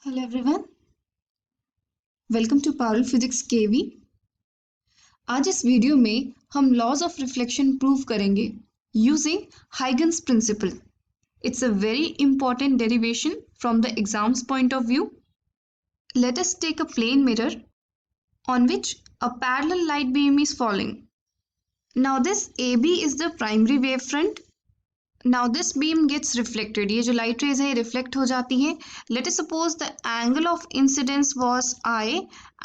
Hello everyone, welcome to Parul physics KV. आज इस video में हम लॉज ऑफ रिफ्लेक्शन प्रूव करेंगे using Huygens principle. It's a very important derivation from the exams point of view. Let us take a plane mirror on which a parallel light beam is falling. Now this AB is the primary wavefront. Now this beam gets reflected. ये जो light rays है reflect हो जाती हैं. Let us suppose the angle of incidence was I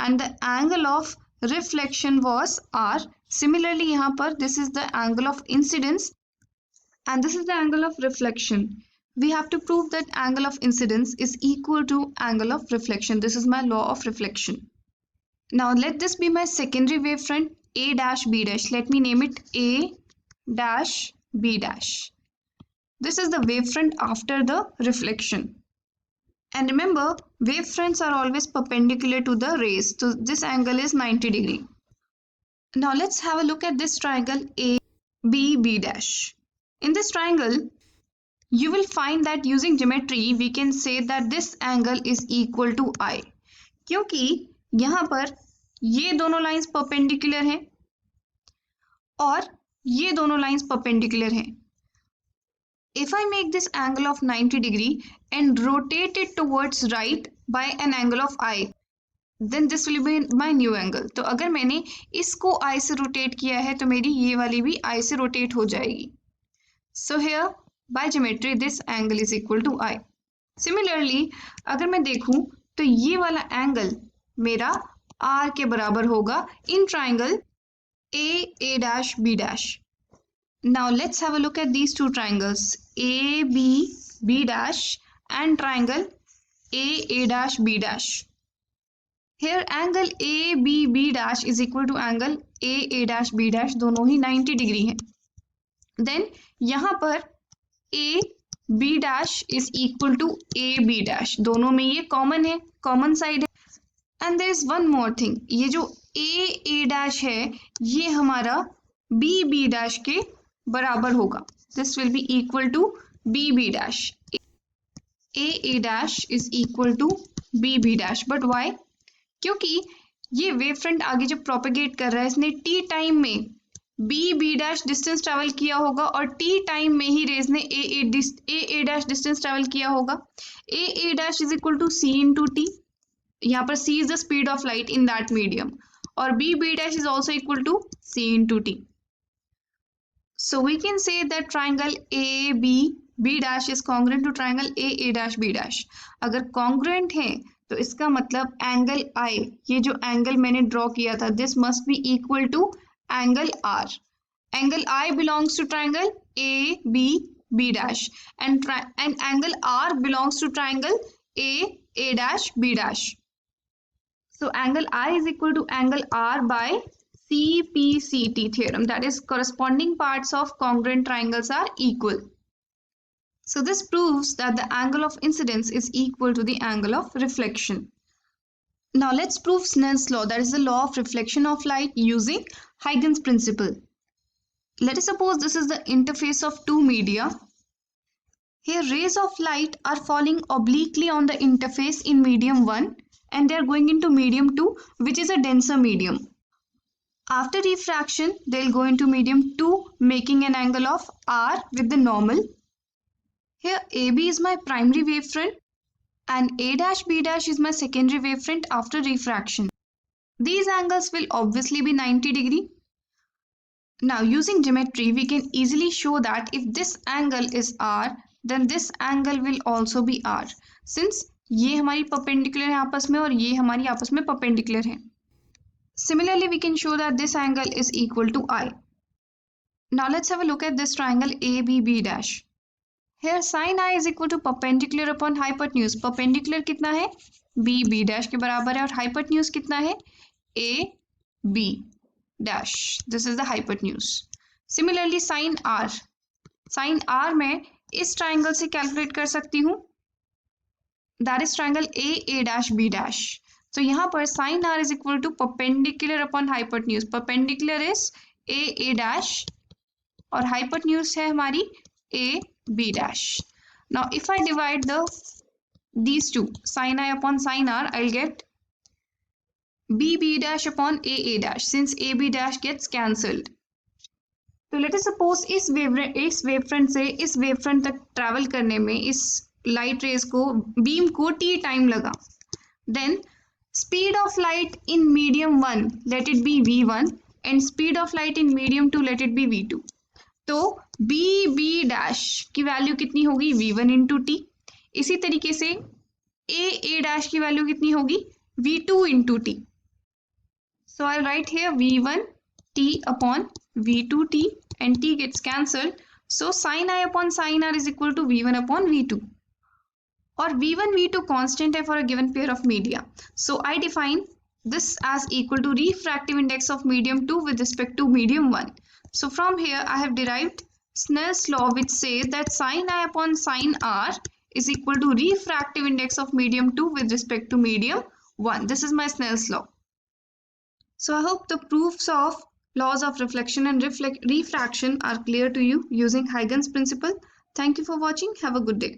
and the angle of reflection was R. Similarly यहाँ पर this is the angle of incidence and this is the angle of reflection. We have to prove that angle of incidence is equal to angle of reflection. This is my law of reflection. Now let this be my secondary wavefront A dash B dash. Let me name it A dash B dash. This is the wavefront after the reflection. And remember, wavefronts are always perpendicular to the rays. So this angle is 90 degree. Now let's have a look at this triangle A B B dash. In this triangle, you will find that using geometry, we can say that this angle is equal to I. क्योंकि यहाँ पर ये दोनों lines perpendicular हैं और ये दोनों lines perpendicular हैं. If I make this angle of 90 degree and rotate it towards right by an angle of I, then this will be my new angle. तो अगर मैंने इसको I से रोटेट किया है तो मेरी ये वाली भी I से रोटेट हो जाएगी. So here by geometry this angle is equal to I. Similarly अगर मैं देखूं तो ये वाला एंगल मेरा R के बराबर होगा in triangle A dash B dash. Now let's have a look at these two triangles A B dash and triangle A dash B dash. Here angle A B dash is equal to angle A dash B dash, दोनों ही 90 degree हैं. Then यहाँ पर A B dash is equal to A B dash, दोनों में ये common है, common side है. And there is one more thing, ये जो A dash है ये हमारा B dash के बराबर होगा. This will be equal to B dash. A dash is equal to B dash. But why? क्योंकि ये वेव फ्रंट आगे जब प्रोपेगेट कर रहा है इसने t टाइम में B dash डिस्टेंस ट्रेवल किया होगा और t टाइम में ही रेज ने A dash डिस्टेंस ट्रेवल किया होगा. A dash is equal to C into t. यहाँ पर c is the speed of light in that medium और B dash is also equal to C into t. So we can say that triangle A B dash is congruent to triangle A dash B dash. अगर congruent है तो इसका मतलब angle I, ये जो angle मैंने draw किया था, this must be equal to angle R. Angle I belongs to triangle A B dash and angle R belongs to triangle A dash B dash. So angle I is equal to angle R by CPCT theorem, that is corresponding parts of congruent triangles are equal. So this proves that the angle of incidence is equal to the angle of reflection. Now let's prove Snell's law, that is the law of reflection of light using Huygens principle. Let us suppose this is the interface of two media. Here rays of light are falling obliquely on the interface in medium 1 and they are going into medium 2, which is a denser medium. After refraction, they'll go into medium 2, making an angle of R with the normal. Here AB is my primary wavefront and A dash B dash is my secondary wavefront after refraction. These angles will obviously be 90 degree. Now using geometry, we can easily show that if this angle is R, then this angle will also be R. Since ये हमारी perpendicular है आपस में और ये हमारी आपस में perpendicular है. Similarly, we can show that this angle is equal to I. Now let's have a look at this triangle ABB dash. Here sin I is equal to perpendicular upon hypotenuse. Perpendicular कितना है? B dash के बराबर है और hypotenuse कितना है? AB dash. This is the hypotenuse. Similarly, sin R. Sin R मैं इस triangle से calculate कर सकती हूँ. That is triangle A dash B dash. So यहाँ पर sin R is equal to perpendicular upon hypotenuse. Perpendicular is A dash और hypotenuse है हमारी AB dash. Now if I divide the these two, sin I upon sin R, I'll get B dash upon A dash, since AB dash gets cancelled. तो let us suppose इस wavefront से इस wavefront तक travel करने में इस light rays को, beam को t टाइम लगा. Then speed of light in medium 1 let it be v1 and speed of light in medium 2 let it be v2. तो b डैश की वैल्यू कितनी होगी, v1 इंटू टी. इसी तरीके से a डैश की वैल्यू कितनी होगी, v2 into T. So I'll write here v1 t upon v2 t and t gets cancelled. So sin I upon sin R is equal to v1 upon v2. Or v1 v2 constant है for a given pair of media. So I define this as equal to refractive index of medium 2 with respect to medium 1. So from here I have derived Snell's law, which says that sin I upon sin R is equal to refractive index of medium 2 with respect to medium 1. This is my Snell's law. So I hope the proofs of laws of reflection and refraction are clear to you using Huygens principle. Thank you for watching. Have a good day.